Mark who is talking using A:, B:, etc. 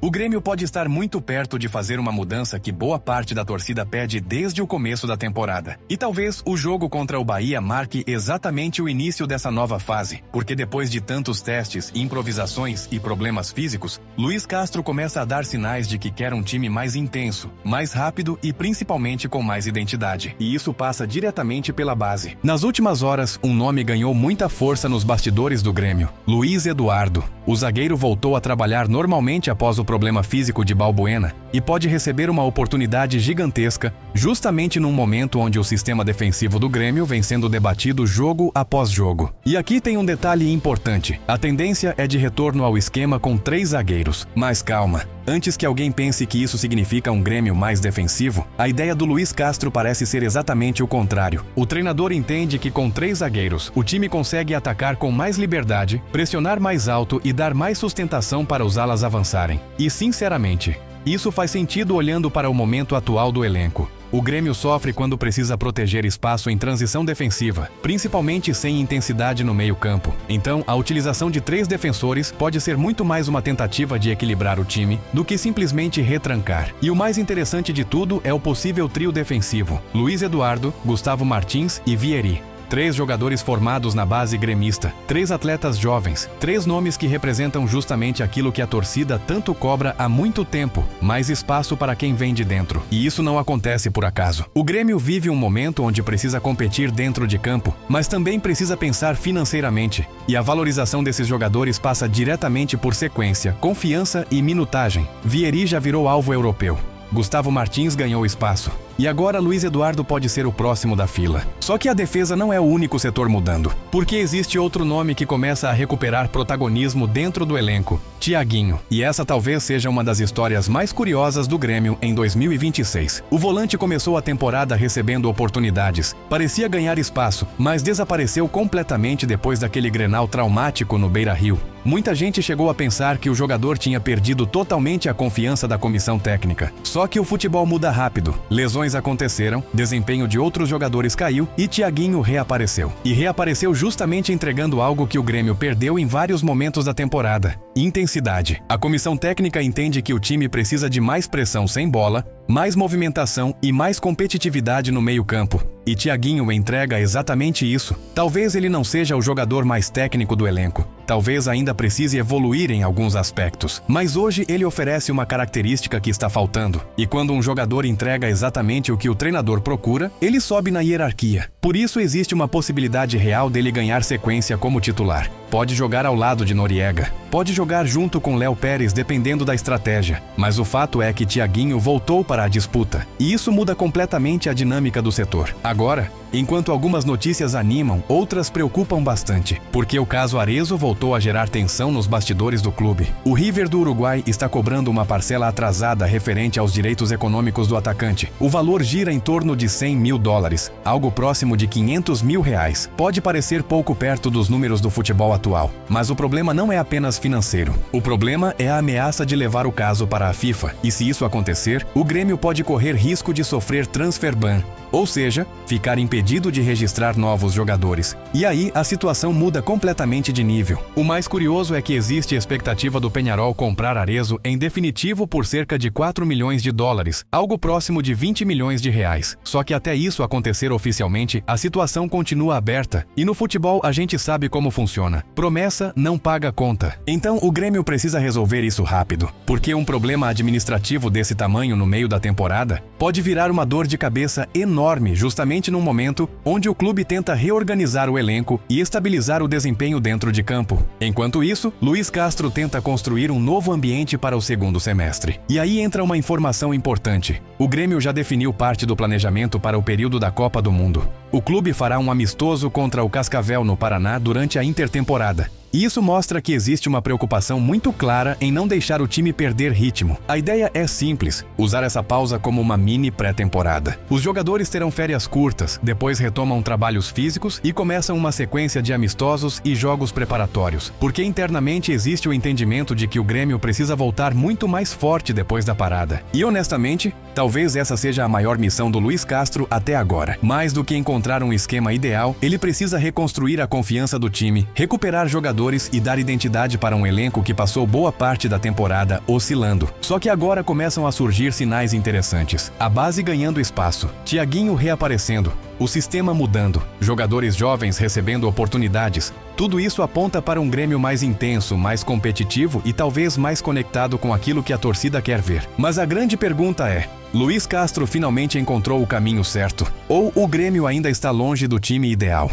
A: O Grêmio pode estar muito perto de fazer uma mudança que boa parte da torcida pede desde o começo da temporada. E talvez o jogo contra o Bahia marque exatamente o início dessa nova fase, porque depois de tantos testes, improvisações e problemas físicos, Luiz Castro começa a dar sinais de que quer um time mais intenso, mais rápido e principalmente com mais identidade. E isso passa diretamente pela base. Nas últimas horas, um nome ganhou muita força nos bastidores do Grêmio: Luiz Eduardo. O zagueiro voltou a trabalhar normalmente após o problema físico de Balbuena e pode receber uma oportunidade gigantesca justamente num momento onde o sistema defensivo do Grêmio vem sendo debatido jogo após jogo. E aqui tem um detalhe importante: a tendência é de retorno ao esquema com 3 zagueiros. Mas calma, antes que alguém pense que isso significa um Grêmio mais defensivo, a ideia do Luiz Castro parece ser exatamente o contrário. O treinador entende que com 3 zagueiros, o time consegue atacar com mais liberdade, pressionar mais alto e dar mais sustentação para os alas avançarem. E sinceramente, isso faz sentido olhando para o momento atual do elenco. O Grêmio sofre quando precisa proteger espaço em transição defensiva, principalmente sem intensidade no meio-campo. Então, a utilização de 3 defensores pode ser muito mais uma tentativa de equilibrar o time do que simplesmente retrancar. E o mais interessante de tudo é o possível trio defensivo: Luiz Eduardo, Gustavo Martins e Vieri. 3 jogadores formados na base gremista, 3 atletas jovens, 3 nomes que representam justamente aquilo que a torcida tanto cobra há muito tempo: mais espaço para quem vem de dentro. E isso não acontece por acaso. O Grêmio vive um momento onde precisa competir dentro de campo, mas também precisa pensar financeiramente. E a valorização desses jogadores passa diretamente por sequência, confiança e minutagem. Vieri já virou alvo europeu. Gustavo Martins ganhou espaço. E agora Luiz Eduardo pode ser o próximo da fila. Só que a defesa não é o único setor mudando, porque existe outro nome que começa a recuperar protagonismo dentro do elenco: Thiaguinho. E essa talvez seja uma das histórias mais curiosas do Grêmio em 2026. O volante começou a temporada recebendo oportunidades, parecia ganhar espaço, mas desapareceu completamente depois daquele Grenal traumático no Beira-Rio. Muita gente chegou a pensar que o jogador tinha perdido totalmente a confiança da comissão técnica. Só que o futebol muda rápido. Lesões aconteceram, desempenho de outros jogadores caiu e Thiaguinho reapareceu. E reapareceu justamente entregando algo que o Grêmio perdeu em vários momentos da temporada: intensidade. A comissão técnica entende que o time precisa de mais pressão sem bola, mais movimentação e mais competitividade no meio-campo. E Thiaguinho entrega exatamente isso. Talvez ele não seja o jogador mais técnico do elenco. Talvez ainda precise evoluir em alguns aspectos. Mas hoje ele oferece uma característica que está faltando. E quando um jogador entrega exatamente o que o treinador procura, ele sobe na hierarquia. Por isso existe uma possibilidade real dele ganhar sequência como titular. Pode jogar ao lado de Noriega. Pode jogar junto com Léo Pérez dependendo da estratégia. Mas o fato é que Thiaguinho voltou para a disputa. E isso muda completamente a dinâmica do setor. Agora, enquanto algumas notícias animam, outras preocupam bastante, porque o caso Arezzo voltou a gerar tensão nos bastidores do clube. O River do Uruguai está cobrando uma parcela atrasada referente aos direitos econômicos do atacante. O valor gira em torno de $100 mil, algo próximo de R$500 mil. Pode parecer pouco perto dos números do futebol atual, mas o problema não é apenas financeiro. O problema é a ameaça de levar o caso para a FIFA, e se isso acontecer, o Grêmio pode correr risco de sofrer transfer ban, ou seja, ficar impedido de registrar novos jogadores. E aí a situação muda completamente de nível. O mais curioso é que existe a expectativa do Peñarol comprar Arezzo em definitivo por cerca de $4 milhões, algo próximo de R$20 milhões. Só que até isso acontecer oficialmente, a situação continua aberta. E no futebol a gente sabe como funciona: promessa não paga conta. Então o Grêmio precisa resolver isso rápido, porque um problema administrativo desse tamanho no meio da temporada pode virar uma dor de cabeça enorme justamente num momento onde o clube tenta reorganizar o elenco e estabilizar o desempenho dentro de campo. Enquanto isso, Luiz Castro tenta construir um novo ambiente para o segundo semestre. E aí entra uma informação importante: o Grêmio já definiu parte do planejamento para o período da Copa do Mundo. O clube fará um amistoso contra o Cascavel no Paraná durante a intertemporada. E isso mostra que existe uma preocupação muito clara em não deixar o time perder ritmo. A ideia é simples: usar essa pausa como uma mini pré-temporada. Os jogadores terão férias curtas, depois retomam trabalhos físicos e começam uma sequência de amistosos e jogos preparatórios, porque internamente existe o entendimento de que o Grêmio precisa voltar muito mais forte depois da parada. E honestamente, talvez essa seja a maior missão do Luiz Castro até agora. Mais do que encontrar um esquema ideal, ele precisa reconstruir a confiança do time, recuperar jogadores jogadores e dar identidade para um elenco que passou boa parte da temporada oscilando. Só que agora começam a surgir sinais interessantes. A base ganhando espaço, Thiaguinho reaparecendo, o sistema mudando, jogadores jovens recebendo oportunidades. Tudo isso aponta para um Grêmio mais intenso, mais competitivo e talvez mais conectado com aquilo que a torcida quer ver. Mas a grande pergunta é: Luiz Castro finalmente encontrou o caminho certo? Ou o Grêmio ainda está longe do time ideal?